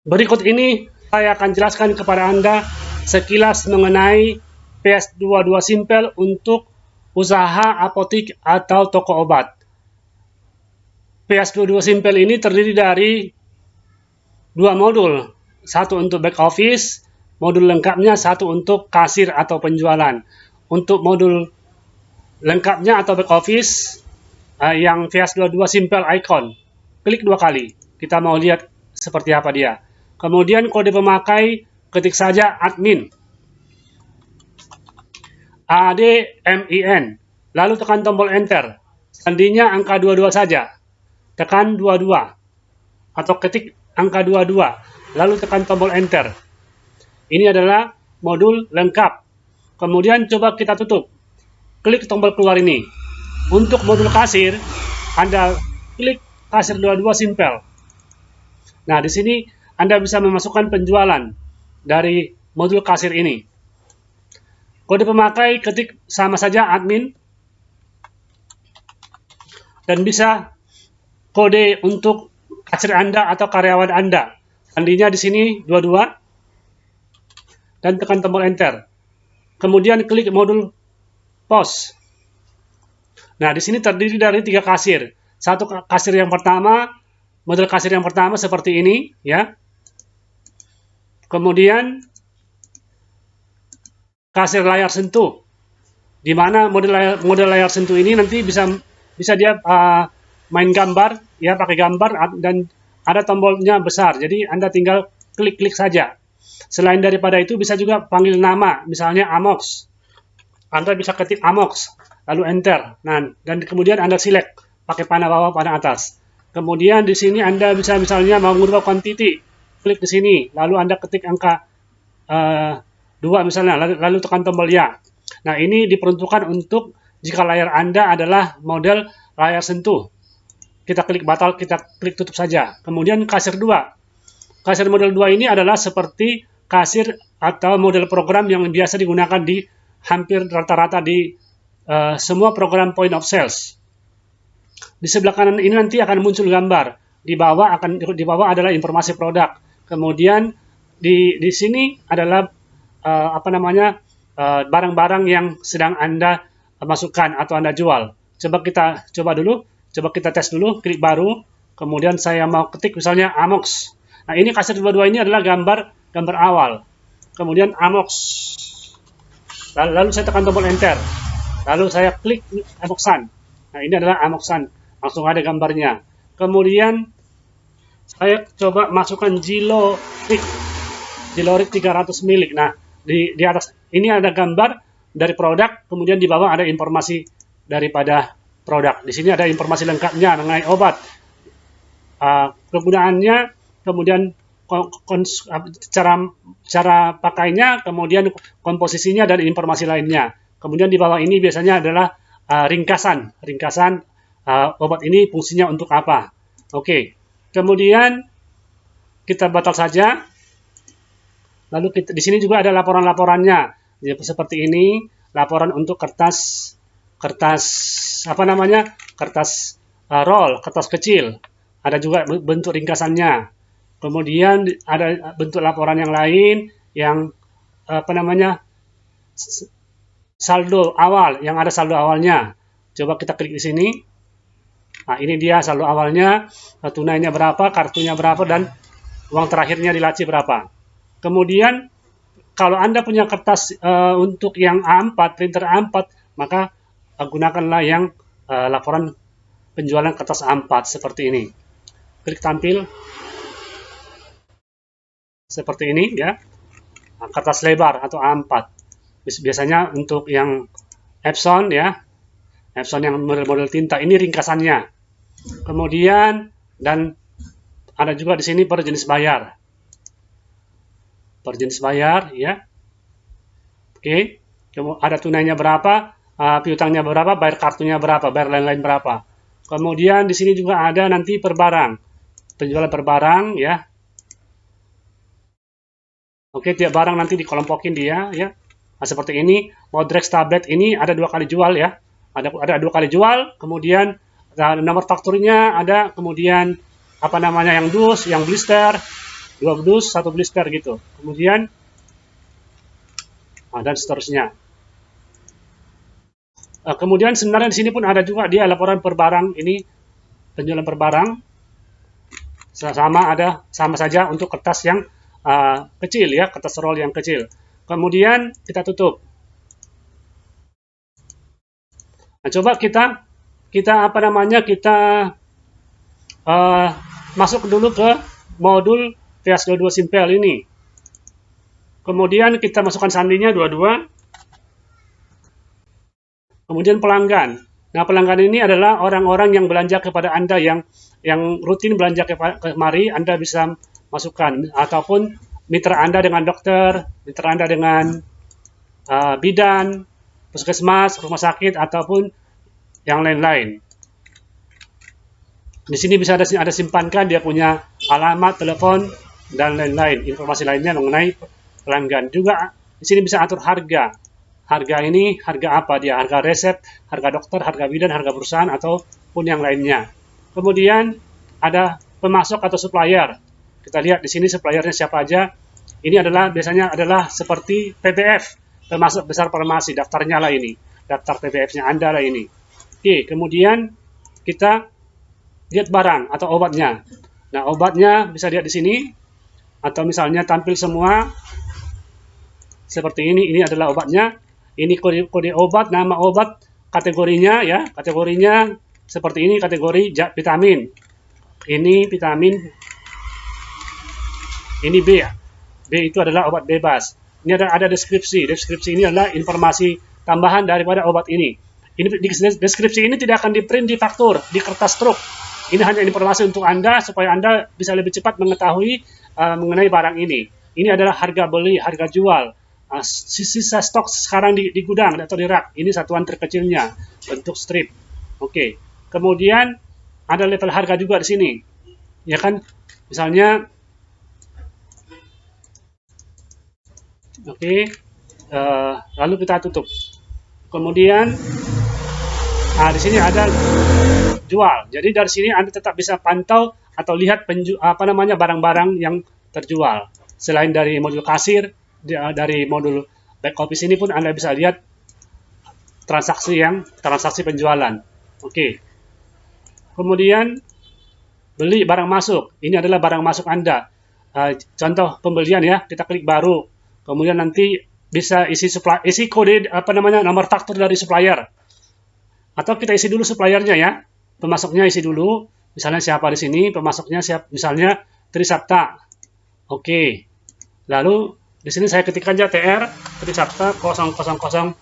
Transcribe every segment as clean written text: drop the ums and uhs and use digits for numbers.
Berikut ini saya akan jelaskan kepada Anda sekilas mengenai PS22 Simple untuk usaha apotik atau toko obat. PS22 Simple ini terdiri dari dua modul, satu untuk back office, modul lengkapnya satu untuk kasir atau penjualan. Untuk modul lengkapnya atau back office, yang PS22 Simple Icon, klik 2 kali, kita mau lihat seperti apa dia. Kemudian kode pemakai, ketik saja admin, ADMIN, lalu tekan tombol enter. Sandinya angka 22 saja, tekan 22, atau ketik angka 22, lalu tekan tombol enter. Ini adalah modul lengkap. Kemudian coba kita tutup, klik tombol keluar ini. Untuk modul kasir, Anda klik kasir 22 Simple. Nah, di sini Anda bisa memasukkan penjualan dari modul kasir ini. Kode pemakai ketik sama saja admin, dan bisa kode untuk kasir Anda atau karyawan Anda. Sandinya di sini 22 dan tekan tombol enter. Kemudian klik modul pos. Nah, di sini terdiri dari 3 kasir. Satu kasir yang pertama, model kasir yang pertama seperti ini, ya. Kemudian kasir layar sentuh, di mana model layar sentuh ini nanti bisa dia main gambar, ya, pakai gambar, dan ada tombolnya besar. Jadi Anda tinggal klik-klik saja. Selain daripada itu bisa juga panggil nama, misalnya Amox. Anda bisa ketik Amox, lalu enter. Nah, dan kemudian Anda select pakai panah bawah, panah atas. Kemudian di sini Anda bisa misalnya mau mengubah quantity, klik di sini, lalu Anda ketik angka 2 misalnya, lalu tekan tombol ya. Nah, ini diperuntukkan untuk jika layar Anda adalah model layar sentuh. Kita klik batal, kita klik tutup saja. Kemudian kasir 2. Kasir model 2 ini adalah seperti kasir atau model program yang biasa digunakan di hampir rata-rata di semua program point of sales. Di sebelah kanan ini nanti akan muncul gambar. Di bawah adalah informasi produk. Kemudian di sini adalah barang-barang yang sedang Anda masukkan atau Anda jual. Coba kita tes dulu, klik baru. Kemudian saya mau ketik misalnya Amox. Nah, ini kasir 22 ini adalah gambar awal. Kemudian Amox. Lalu saya tekan tombol enter. Lalu saya klik Amoxan. Nah, ini adalah Amoxan. Langsung ada gambarnya. Kemudian saya coba masukkan Giloric 300 ml. Nah, di atas ini ada gambar dari produk, kemudian di bawah ada informasi daripada produk. Di sini ada informasi lengkapnya mengenai obat, kegunaannya, kemudian cara pakainya, kemudian komposisinya dan informasi lainnya. Kemudian di bawah ini biasanya adalah ringkasan obat ini fungsinya untuk apa. Oke. Kemudian kita batal saja. Lalu di sini juga ada laporan-laporannya. Seperti ini, laporan untuk kertas roll, kertas kecil. Ada juga bentuk ringkasannya. Kemudian ada bentuk laporan yang lain yang saldo awal, yang ada saldo awalnya. Coba kita klik di sini. Nah, ini dia saldo awalnya, tunainya berapa, kartunya berapa, dan uang terakhirnya di laci berapa. Kemudian kalau Anda punya kertas untuk yang A4, printer A4, maka gunakanlah yang laporan penjualan kertas A4 seperti ini. Klik tampil seperti ini, ya. Nah, kertas lebar atau A4. Biasanya untuk yang Epson, ya. Epson yang model-model tinta, ini ringkasannya. Kemudian dan ada juga di sini per jenis bayar. Per jenis bayar, ya. Oke. Ada tunainya berapa, piutangnya berapa, bayar kartunya berapa, bayar lain-lain berapa. Kemudian di sini juga ada nanti per barang. Penjualan per barang, ya. Oke, tiap barang nanti dikelompokin dia, ya. Nah, seperti ini. Modrex tablet ini ada 2 kali jual, ya. Ada 2 kali jual, kemudian nomor fakturnya ada, kemudian yang dus, yang blister, 2 dus, 1 blister gitu. Kemudian dan seterusnya. Kemudian sebenarnya di sini pun ada juga dia laporan per barang, ini penjualan per barang. Sama saja untuk kertas yang kecil ya, kertas roll yang kecil. Kemudian kita tutup. Nah, coba kita masuk dulu ke modul VS22 Simpel ini. Kemudian kita masukkan sandinya 22. Kemudian pelanggan. Nah, pelanggan ini adalah orang-orang yang belanja kepada Anda yang rutin belanja kemari, Anda bisa masukkan, ataupun mitra Anda dengan dokter, mitra Anda dengan bidan, puskesmas, rumah sakit, ataupun yang lain-lain. Di sini bisa ada simpankan, dia punya alamat, telepon, dan lain-lain, informasi lainnya mengenai pelanggan. Juga di sini bisa atur harga. Harga ini, harga apa dia? Harga resep, harga dokter, harga bidan, harga perusahaan, ataupun yang lainnya. Kemudian ada pemasok atau supplier. Kita lihat di sini suppliernya siapa aja. Ini biasanya adalah seperti PBF, pemasok besar farmasi, daftarnya lah ini. Daftar PBF-nya Anda lah ini. Oke, kemudian kita lihat barang atau obatnya. Nah, obatnya bisa lihat di sini. Atau misalnya tampil semua seperti ini. Ini adalah obatnya. Ini kode obat, nama obat, kategorinya ya, kategorinya seperti ini, kategori vitamin. Ini vitamin, ini B ya. B itu adalah obat bebas. Ini ada deskripsi. Deskripsi ini adalah informasi tambahan daripada obat ini. Ini deskripsi ini tidak akan di-print di faktur, di kertas truk. Ini hanya informasi untuk Anda supaya Anda bisa lebih cepat mengetahui mengenai barang ini. Ini adalah harga beli, harga jual. Sisa stok sekarang di gudang atau di rak. Ini satuan terkecilnya, bentuk strip. Oke. Kemudian ada level harga juga di sini. Ya kan? Misalnya oke. Lalu kita tutup. Kemudian di sini ada jual. Jadi dari sini Anda tetap bisa pantau atau lihat barang-barang yang terjual. Selain dari modul kasir, dari modul back office ini pun Anda bisa lihat transaksi penjualan. Oke. Kemudian beli barang masuk. Ini adalah barang masuk Anda. Contoh pembelian ya, kita klik baru. Kemudian nanti bisa isi kode nomor faktur dari supplier. Atau kita isi dulu suppliernya ya. Pemasoknya isi dulu. Misalnya siapa di sini, pemasoknya misalnya Trisapta. Oke. Lalu di sini saya ketik aja TR Trisapta 00012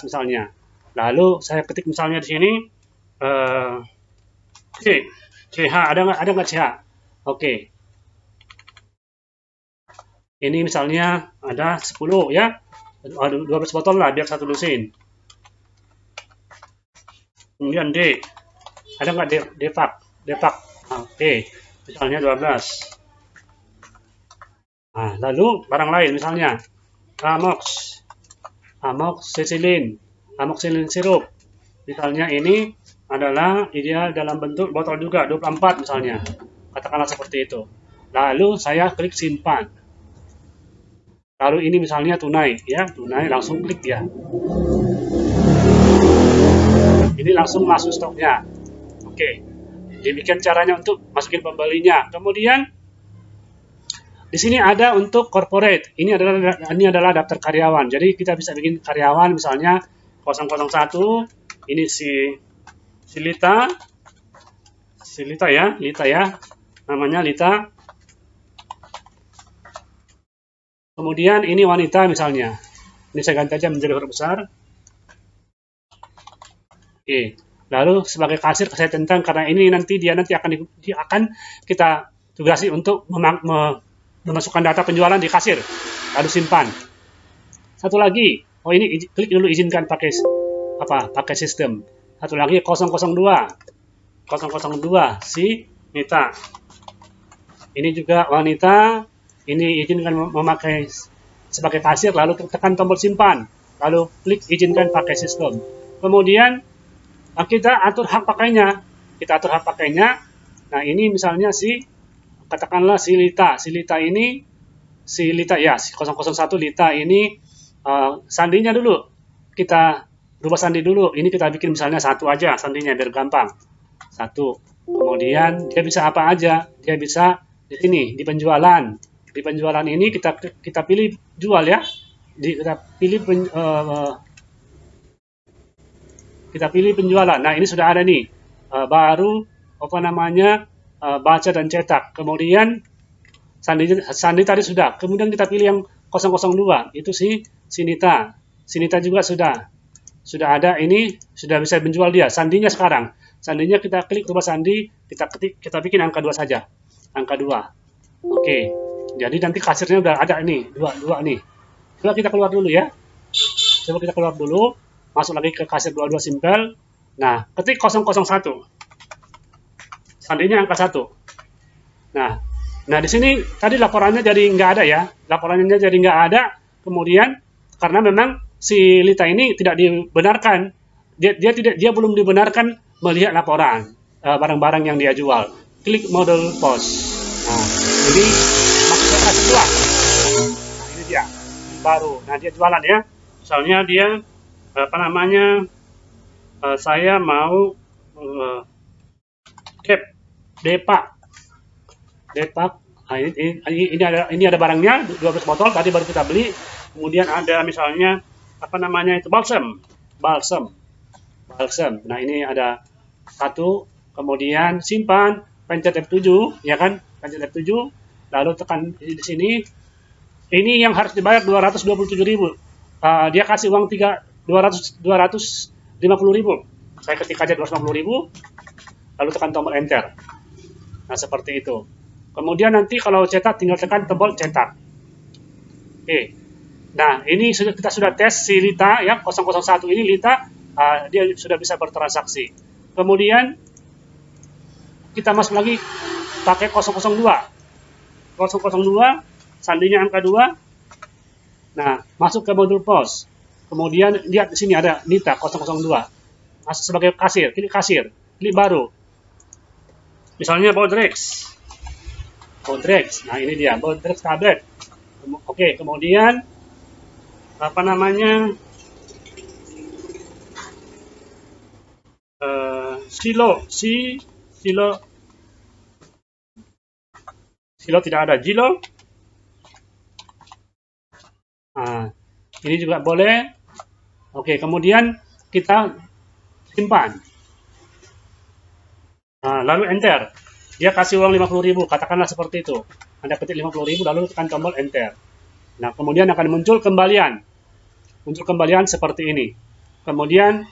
misalnya. Lalu saya ketik misalnya di sini CH, ada nggak CH? Oke. Ini misalnya ada 10 ya. 12 botol lah biar satu lusin. Kemudian D. Ada nggak Depak? Oke. Misalnya 12. Nah, lalu barang lain misalnya amoxicillin sirup. Misalnya ini adalah ideal dalam bentuk botol juga 24 misalnya. Katakanlah seperti itu. Lalu saya klik simpan. Lalu ini misalnya tunai ya, tunai langsung klik ya. Ini langsung masuk stoknya. Oke. Demikian caranya untuk masukin pembelinya. Kemudian di sini ada untuk corporate. Ini adalah daftar karyawan. Jadi kita bisa bikin karyawan misalnya 001. Ini si Lita ya. Namanya Lita. Kemudian ini wanita misalnya. Ini saya ganti aja menjadi huruf besar. Oke. Lalu sebagai kasir saya tentang karena ini nanti akan kita tugasi untuk memasukkan data penjualan di kasir. Lalu simpan. Satu lagi. Oh ini klik dulu izinkan pakai sistem. Satu lagi 002 si Nita. Ini juga wanita. Ini izinkan memakai sebagai kasir. Lalu tekan tombol simpan. Lalu klik izinkan pakai sistem. Kemudian kita atur hak pakainya. Nah ini misalnya katakanlah si Lita ini, si Lita ya, si 001 Lita ini sandinya dulu. Kita rubah sandi dulu. Ini kita bikin misalnya 1 aja sandinya biar gampang. 1. Kemudian dia bisa apa aja? Dia bisa di sini di penjualan. Di penjualan ini kita pilih jual ya. Kita pilih kita pilih penjualan. Nah, ini sudah ada nih. Baru apa namanya? Baca dan cetak. Kemudian sandi tadi sudah. Kemudian kita pilih yang 002. Itu si Sinita. Sinita juga sudah ada, ini sudah bisa menjual dia. Sandinya sekarang. Sandinya kita klik rubah sandi, kita bikin angka 2 saja. Angka 2. Oke. Jadi nanti kasirnya udah ada ini, 2 nih. Coba kita keluar dulu ya. Coba kita keluar dulu. Masuk lagi ke kasir 22 simpel. Nah, ketik 001. Sandinya angka 1. Nah di sini tadi laporannya jadi nggak ada ya. Laporannya jadi nggak ada. Kemudian karena memang si Lita ini tidak dibenarkan. Dia belum dibenarkan melihat laporan barang-barang yang dia jual. Klik model pos. Nah, ini maksudnya kasih jual. Nah, ini dia baru. Nah, dia jualan ya. Misalnya dia apa namanya? Saya mau cap Depak. Nah, ini ada barangnya 12 botol tadi baru kita beli. Kemudian ada misalnya apa namanya itu balsam. Nah, ini ada 1, kemudian simpan, pencet F7 ya kan? Pencet F7 lalu tekan di sini. Ini yang harus dibayar 227.000. Dia kasih uang 250.000. Saya ketik aja 250.000 lalu tekan tombol enter. Nah, seperti itu. Kemudian nanti kalau cetak tinggal tekan tombol cetak. Oke. Nah, ini kita sudah tes si Lita ya, 001 ini Lita dia sudah bisa bertransaksi. Kemudian kita masuk lagi pakai 002. 002 sandinya angka 2. Nah, masuk ke modul pos. Kemudian lihat di sini ada Lita 002. Masuk sebagai kasir, klik baru. Misalnya Bodrex. Nah, ini dia Bodrex tablet. Oke, kemudian apa namanya? Silo tidak ada. Jilo. Nah, ini juga boleh. Oke, kemudian kita simpan. Nah, lalu enter. Dia kasih uang 50.000, katakanlah seperti itu. Anda ketik 50.000 lalu tekan tombol enter. Nah, kemudian akan muncul kembalian. Muncul kembalian seperti ini. Kemudian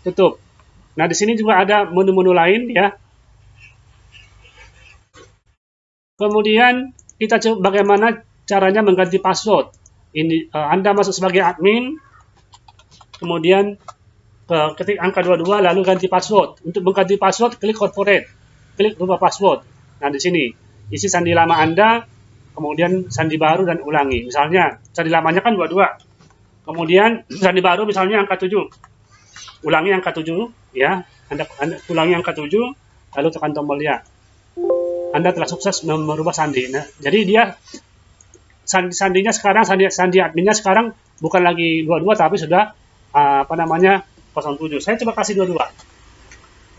tutup. Nah, di sini juga ada menu-menu lain ya. Kemudian kita coba bagaimana caranya mengganti password. Ini Anda masuk sebagai admin. Kemudian ketik angka 22 lalu ganti password. Untuk mengganti password klik corporate. Klik rubah password. Nah, di sini isi sandi lama Anda, kemudian sandi baru dan ulangi. Misalnya sandi lamanya kan 22. Kemudian sandi baru misalnya angka 7. Ulangi angka 7 ya. Anda ulangi angka 7 lalu tekan tombol ya. Anda telah sukses merubah sandi. Nah, jadi dia sandinya sekarang sandi adminnya sekarang bukan lagi 22 tapi sudah apa namanya 07. Saya coba kasih 22.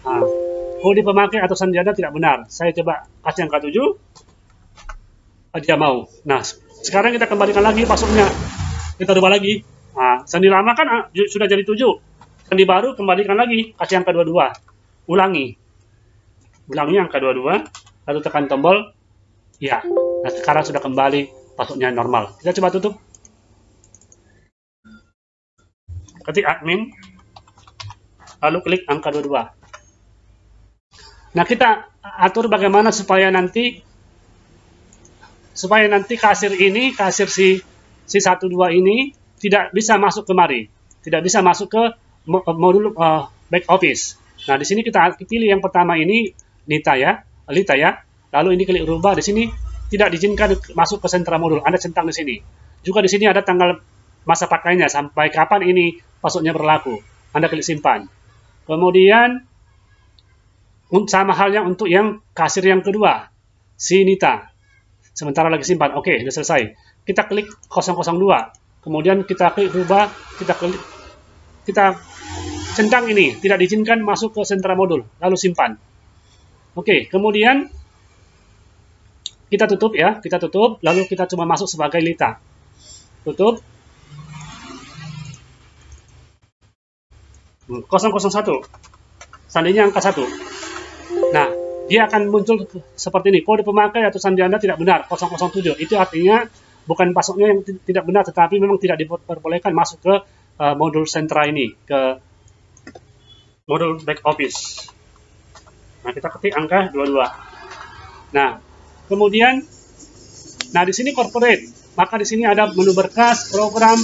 Nah, kode pemakai atau sandi Anda tidak benar. Saya coba kasih angka 7. Dia mau. Nah, sekarang kita kembalikan lagi passwordnya. Kita rubah lagi. Nah, sandi lama kan sudah jadi 7. Sandi baru kembalikan lagi, kasih angka 22. Ulangi angka 22, lalu tekan tombol ya. Nah, sekarang sudah kembali passwordnya normal. Kita coba tutup. Ketik admin, lalu klik angka 22. Nah, kita atur bagaimana supaya nanti kasir si 12 ini tidak bisa masuk kemari, tidak bisa masuk ke modul back office. Nah, di sini kita pilih yang pertama ini Lita ya. Lalu ini klik rubah, di sini tidak diizinkan masuk ke sentra modul. Anda centang di sini. Juga di sini ada tanggal masa pakainya sampai kapan ini passwordnya berlaku. Anda klik simpan. Kemudian sama halnya untuk yang kasir yang kedua. si Nita. Sementara lagi simpan. Oke, sudah selesai. Kita klik 002. Kemudian kita klik rubah, kita centang ini, tidak diizinkan masuk ke sentra modul, lalu simpan. Oke, kemudian kita tutup ya, kita tutup, lalu kita cuma masuk sebagai Lita. Tutup. 001. Sandinya angka 1. Nah, dia akan muncul seperti ini. Kode pemakai atau sandi Anda tidak benar, 007. Itu artinya bukan passwordnya yang tidak benar, tetapi memang tidak diperbolehkan masuk ke modul sentra ini, ke modul back office. Nah, kita ketik angka 22. Nah, kemudian, di sini corporate. Maka di sini ada menu berkas, program,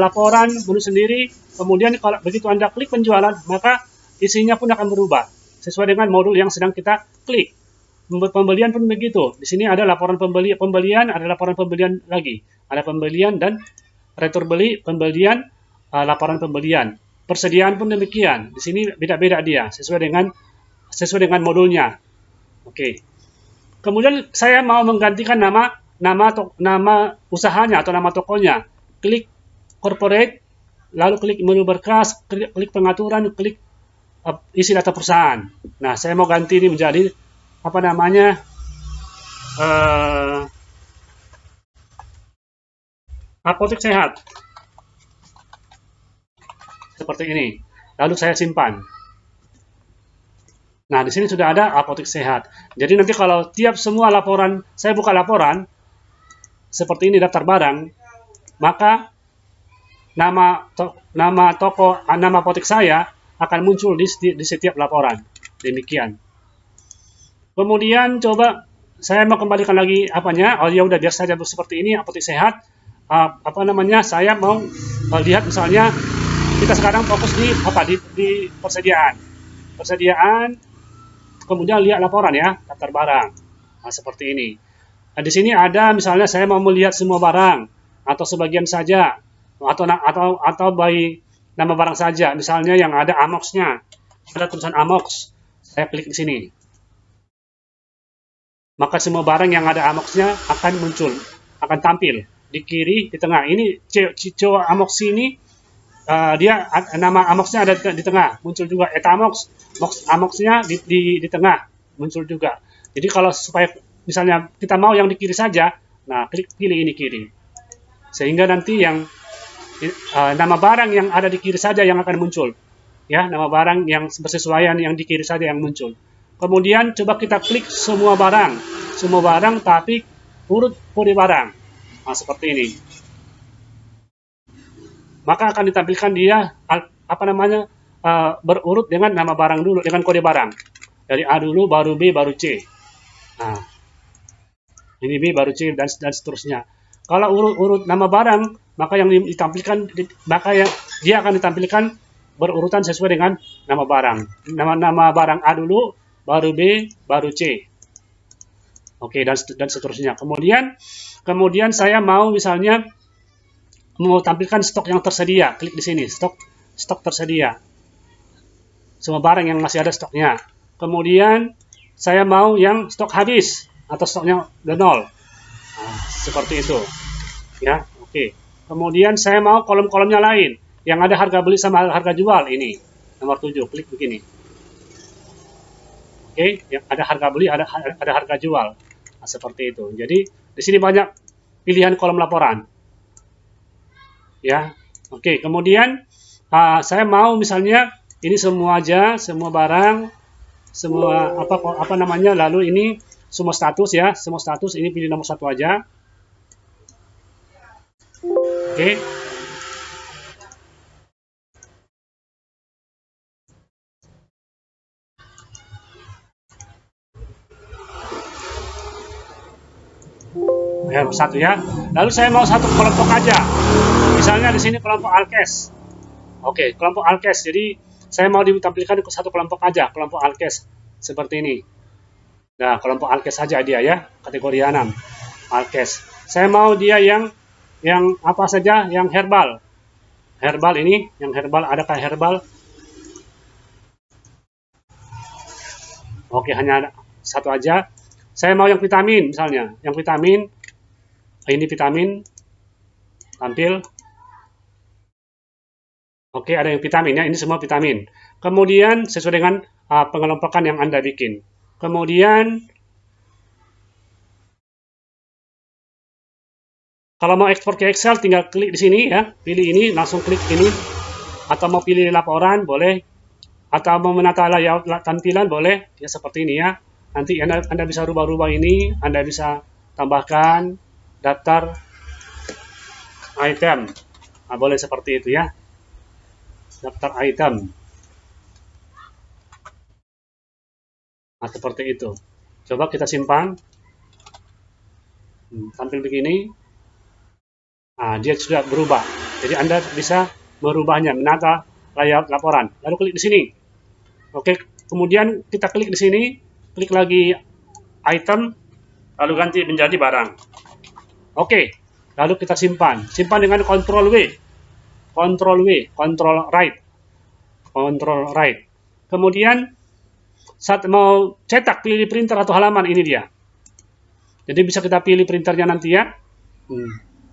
laporan, menu sendiri. Kemudian kalau begitu Anda klik penjualan, maka isinya pun akan berubah sesuai dengan modul yang sedang kita klik. Pembelian pun begitu. Di sini ada laporan pembelian, ada laporan pembelian lagi. Ada pembelian dan retur beli, pembelian, laporan pembelian. Persediaan pun demikian. Di sini beda-beda dia sesuai dengan modulnya. Oke. Kemudian saya mau menggantikan nama usahanya atau nama tokonya. Klik corporate, lalu klik menu berkas, klik pengaturan, klik isi data perusahaan. Nah, saya mau ganti ini menjadi apa namanya? Apotek Sehat. Seperti ini. Lalu saya simpan. Nah, di sini sudah ada Apotek Sehat. Jadi nanti kalau tiap semua laporan, saya buka laporan seperti ini daftar barang, maka nama apotek saya akan muncul di setiap laporan. Demikian. Kemudian coba saya mau kembalikan lagi apanya. Oh ya udah, biar saja seperti ini Apotek Sehat. Saya mau lihat misalnya kita sekarang fokus di persediaan. Kemudian lihat laporan ya, daftar barang. Nah, seperti ini. Nah, di sini ada misalnya saya mau melihat semua barang atau sebagian saja atau by nama barang saja, misalnya yang ada Amox-nya, ada tulisan Amox, saya klik di sini, maka semua barang yang ada Amox-nya akan muncul, akan tampil di kiri, di tengah. Ini CO Amox ini dia nama Amox-nya ada di tengah, muncul juga Etamox, Amox-nya di tengah, muncul juga. Jadi kalau supaya misalnya kita mau yang di kiri saja, nah pilih ini kiri, sehingga nanti yang nama barang yang ada di kiri saja yang akan muncul, ya, nama barang yang bersesuaian yang di kiri saja yang muncul. Kemudian coba kita klik semua barang tapi urut kode barang. Nah, seperti ini. Maka akan ditampilkan dia berurut dengan nama barang dulu, dengan kode barang. Dari A dulu, baru B, baru C. Nah, ini B, baru C, dan seterusnya. Kalau urut nama barang, maka yang ditampilkan, dia akan ditampilkan berurutan sesuai dengan nama barang. Nama barang A dulu, baru B, baru C. Oke, dan seterusnya. Kemudian saya mau misalnya mau tampilkan stok yang tersedia. Klik di sini, stok tersedia. Semua barang yang masih ada stoknya. Kemudian saya mau yang stok habis atau stoknya udah 0. Nah, seperti itu. Ya, oke. Kemudian saya mau kolom-kolomnya lain, yang ada harga beli sama harga jual. Ini nomor 7, klik begini. Oke, yang ada harga beli, ada harga jual. Nah, seperti itu. Jadi di sini banyak pilihan kolom laporan. Ya, oke. Kemudian saya mau misalnya ini semua barang, semua lalu ini semua status ya, semua status ini pilih nomor 1 aja. Oke. Nomor 1 ya. Lalu saya mau satu kelompok aja. Misalnya di sini kelompok Alkes. Oke, kelompok Alkes. Jadi saya mau ditampilkan ke satu kelompok aja, kelompok Alkes seperti ini. Nah, kelompok Alkes saja dia ya, kategori 6. Alkes. Saya mau dia yang apa saja, yang herbal. Herbal ini, yang herbal, adakah herbal? Oke, hanya satu aja. Saya mau yang vitamin misalnya, yang vitamin, ini vitamin, tampil. Oke, ada yang vitamin ya, ini semua vitamin. Kemudian sesuai dengan pengelompokan yang Anda bikin. Kemudian kalau mau ekspor ke Excel tinggal klik di sini ya, pilih ini, langsung klik ini. Atau mau pilih laporan boleh, atau mau menata layout tampilan boleh, ya seperti ini ya. Nanti Anda bisa rubah-rubah ini, Anda bisa tambahkan daftar item. Nah, boleh seperti itu ya. Daftar item. Nah, seperti itu. Coba kita simpan. Tampil begini. Nah, dia sudah berubah. Jadi Anda bisa merubahnya, menata layout laporan. Lalu klik di sini. Oke, kemudian kita klik di sini, klik lagi item, lalu ganti menjadi barang. Oke, lalu kita simpan. Simpan dengan Ctrl W, Ctrl W, Ctrl right, Ctrl right. Kemudian saat mau cetak, pilih printer atau halaman, ini dia. Jadi bisa kita pilih printernya nanti ya.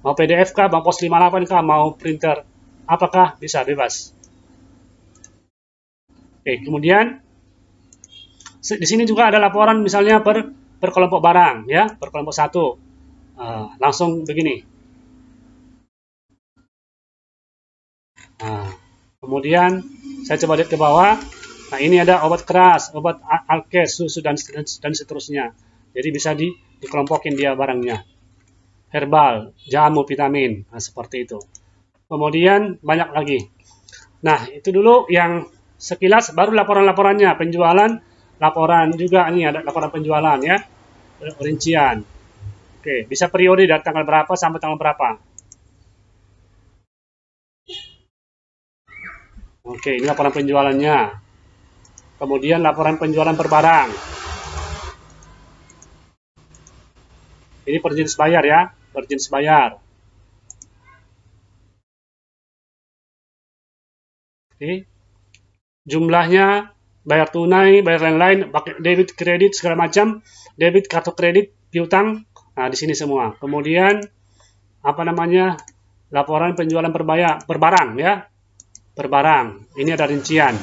Mau PDF kah, mau pos 58 kah, mau printer apakah, bisa bebas. Oke, kemudian di sini juga ada laporan misalnya per kelompok barang ya, per kelompok satu. Langsung begini. Nah, kemudian saya coba lihat ke bawah. Nah, ini ada obat keras, obat alkes, susu dan seterusnya. Jadi bisa dikelompokin dia barangnya. Herbal, jamu, vitamin, nah, seperti itu. Kemudian banyak lagi. Nah, itu dulu yang sekilas, baru laporan-laporannya, penjualan, laporan juga ini ada laporan penjualan ya, rincian. Oke, bisa periode dari tanggal berapa sampai tanggal berapa. Oke, ini laporan penjualannya. Kemudian laporan penjualan per barang. Ini per jenis bayar ya, per jenis bayar. Oke. Jumlahnya, bayar tunai, bayar lain-lain, pakai debit, kredit, segala macam, debit, kartu kredit, piutang, nah di sini semua. Kemudian, apa namanya, laporan penjualan per barang ya, per barang, ini ada rincian.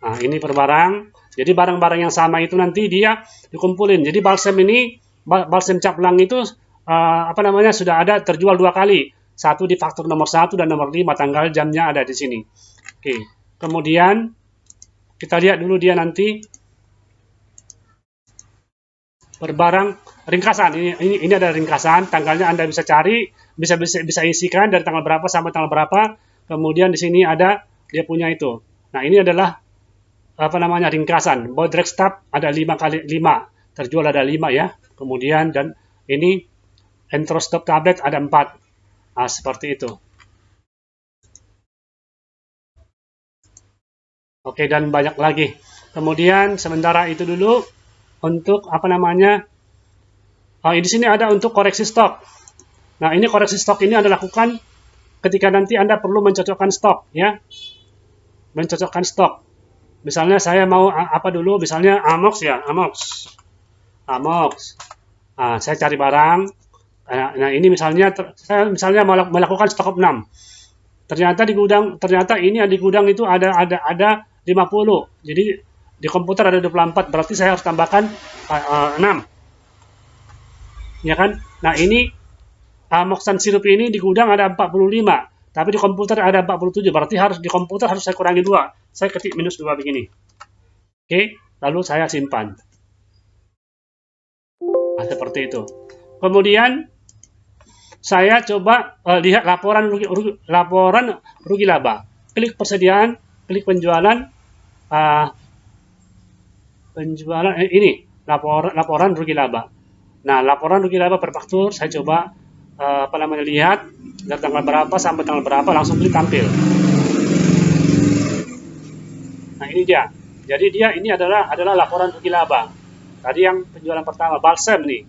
Nah, ini per barang, jadi barang-barang yang sama itu nanti dia dikumpulin. Jadi balsem ini, balsem caplang itu, apa namanya, sudah ada terjual 2 kali. Satu di faktur nomor 1 dan nomor 5, tanggal jamnya ada di sini. Oke, kemudian kita lihat dulu dia nanti per barang ringkasan. Ini ada ringkasan, tanggalnya Anda bisa cari, bisa isikan dari tanggal berapa sampai tanggal berapa. Kemudian di sini ada dia punya itu. Nah, ini adalah apa namanya ringkasan. Bodrek Stab ada 5 kali 5, terjual ada 5 ya. Kemudian dan ini Entrostop tablet ada 4. Nah, seperti itu. Oke, dan banyak lagi. Kemudian sementara itu dulu untuk apa namanya? Di sini ada untuk koreksi stok. Nah, ini koreksi stok ini Anda lakukan ketika nanti Anda perlu mencocokkan stok ya. Mencocokkan stok. Misalnya saya mau apa dulu? Misalnya Amox ya, Amox. Amox. Nah, saya cari barang. Nah, ini misalnya saya misalnya melakukan stok 6. Ternyata ini di gudang itu ada 50. Jadi di komputer ada 24, berarti saya harus tambahkan 6. Ya kan? Nah, ini Amoxan sirup ini di gudang ada 45, tapi di komputer ada 47, berarti di komputer harus saya kurangi 2. Saya ketik minus 2 begini. Oke, lalu saya simpan. Nah, seperti itu. Kemudian saya coba lihat laporan rugi laba. Klik persediaan, klik penjualan, ini laporan rugi laba. Nah, laporan rugi laba per faktur saya coba lihat dari tanggal berapa sampai tanggal berapa, langsung klik tampil. Nah, ini dia. Jadi dia ini adalah laporan rugi laba. Tadi yang penjualan pertama balsem nih,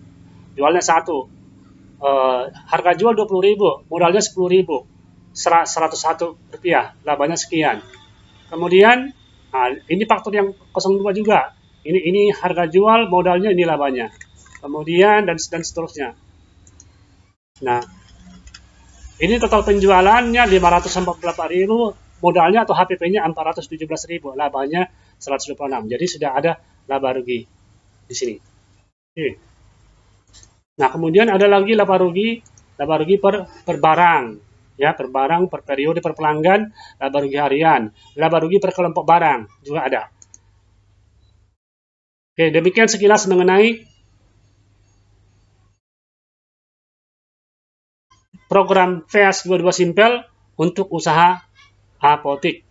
jualnya 1. Harga jual 20.000, modalnya 10.000, 101 rupiah, labanya sekian. Kemudian Nah, ini faktor yang 02 juga. Ini harga jual, modalnya, ini labanya. Kemudian dan seterusnya. Nah, ini total penjualannya 548.000, modalnya atau HPP-nya 417.000, labanya 126. Jadi sudah ada laba rugi di sini. Oke. Nah, kemudian ada lagi laba rugi per barang, ya, per barang, per periode, per pelanggan, laba rugi harian, laba rugi per kelompok barang juga ada. Oke, demikian sekilas mengenai program VS22 Simpel untuk usaha apotik.